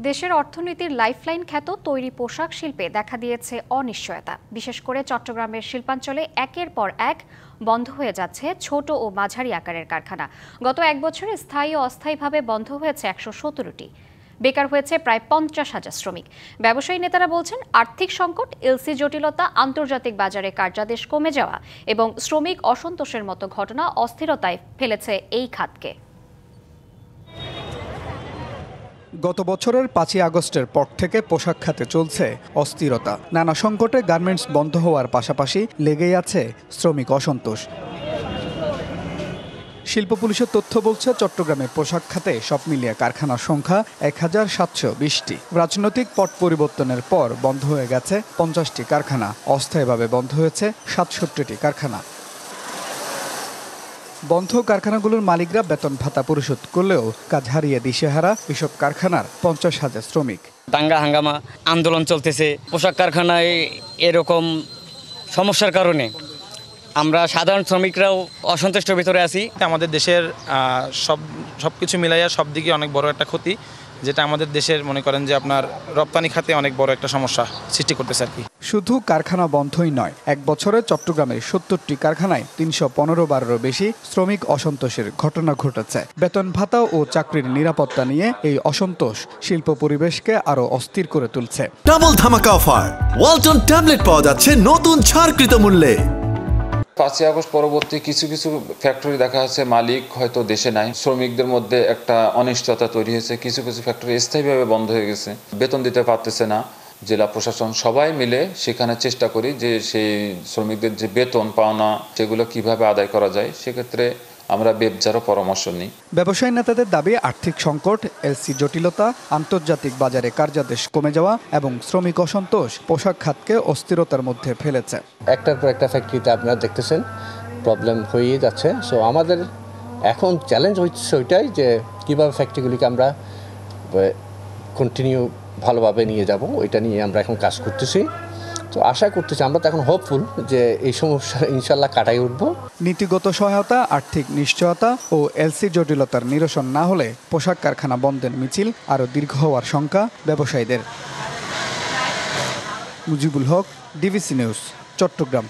দেশের অর্থনীতির লাইফলাইন খ্যাত তৈরি পোশাক শিল্পে দেখা দিয়েছে অনিশ্চয়তা। বিশেষ করে চট্টগ্রামের শিল্পাঞ্চলে একের পর এক বন্ধ হয়ে যাচ্ছে ছোট ও মাঝারি আকারের কারখানা। গত এক বছরে স্থায়ী ও অস্থায়ীভাবে বন্ধ হয়েছে ১১৭টি। বেকার হয়েছে প্রায় ৫০,০০০ শ্রমিক। ব্যবসায়ী নেতারা বলছেন, আর্থিক সংকট, এলসি জটিলতা, আন্তর্জাতিক বাজারে কার্যাদেশ কমে যাওয়া এবং শ্রমিক অসন্তোষের মতো ঘটনা অস্থিরতায় ফেলেছে এই খাতকে। গত বছরের ৫ই আগস্টের পর থেকে পোশাক খাতে চলছে অস্থিরতা। নানা সংকটে গার্মেন্টস বন্ধ হওয়ার পাশাপাশি লেগেই আছে শ্রমিক অসন্তোষ। শিল্প পুলিশের তথ্য বলছে, চট্টগ্রামে পোশাক খাতে সব মিলিয়ে কারখানার সংখ্যা ১,৭২০টি। রাজনৈতিক পট পরিবর্তনের পর বন্ধ হয়ে গেছে ৫০টি কারখানা, অস্থায়ীভাবে বন্ধ হয়েছে ৬৭টি কারখানা। বন্ধ কারখানাগুলোর মালিকরা বেতন ভাতা পরিশোধ করলেও কাজ হারিয়ে দিশেহারা এসব কারখানার ৫০,০০০ শ্রমিক। দাঙ্গা হাঙ্গামা আন্দোলন চলতেছে পোশাক কারখানায়। এরকম সমস্যার কারণে আমরা সাধারণ শ্রমিকরাও অসন্তুষ্টের ভিতরে আছি। আমাদের দেশের সবকিছু মিলাইয়া সব দিকে অনেক বড় একটা ক্ষতি, যেটা আমাদের দেশের মনে করেন যে আপনার রপ্তানি খাতে অনেক বড় একটা সমস্যা সৃষ্টি করতেছে আর কি। শুধু কারখানা বন্ধই নয়, এক বছরে চট্টগ্রামের ৭০টি কারখানায় ৩১৫ বারেরও বেশি শ্রমিক অসন্তোষের ঘটনা ঘটেছে। বেতন ভাতা ও চাকরির নিরাপত্তা নিয়ে এই অসন্তোষ শিল্প পরিবেশকে আরো অস্থির করে তুলছে। ডাবল ধামাকা অফার, ওয়ালটন ট্যাবলেট পাওয়া যাচ্ছে নতুন ছাড়কৃত মূল্যে। ৫ই আগস্ট পরবর্তী কিছু কিছু ফ্যাক্টরি দেখা যাচ্ছে মালিক হয়তো দেশে নাই, শ্রমিকদের মধ্যে একটা অনিশ্চয়তা তৈরি হয়েছে। কিছু কিছু ফ্যাক্টরি স্থায়ীভাবে বন্ধ হয়ে গেছে, বেতন দিতে পারতেছে না। জেলা প্রশাসন সবাই মিলে সেখানে চেষ্টা করি যে সেই শ্রমিকদের যে বেতন পাওনা সেগুলো কিভাবে আদায় করা যায়। সেক্ষেত্রে আমরা বেবজারও পরামর্শ নিই। ব্যবসায়ী নেতাদের দাবি, আর্থিক সংকট, এলসি জটিলতা, আন্তর্জাতিক বাজারে কার্যাদেশ কমে যাওয়া এবং শ্রমিক অসন্তোষ পোশাক খাতকে অস্থিরতার মধ্যে ফেলেছে। একটার পর একটা ফ্যাক্টরিতে আপনারা দেখতেছেন প্রবলেম হয়েই যাচ্ছে। সো আমাদের এখন চ্যালেঞ্জ হচ্ছে ওইটাই যে কীভাবে ফ্যাক্টরিগুলিকে আমরা কন্টিনিউ ভালোভাবে নিয়ে যাব, ওইটা নিয়ে আমরা এখন কাজ করতেছি। তো আশা করতেছি, আমরা তো এখন হোপফুল যে এই সমস্যা ইনশাল্লাহ কাটাই উঠব। নীতিগত সহায়তা, আর্থিক নিশ্চয়তা ও এলসি জটিলতার নিরসন না হলে পোশাক কারখানা বন্ধের মিছিল আরও দীর্ঘ হওয়ার শঙ্কা ব্যবসায়ীদের। Mujibul Haque, DBC news, Chittagong.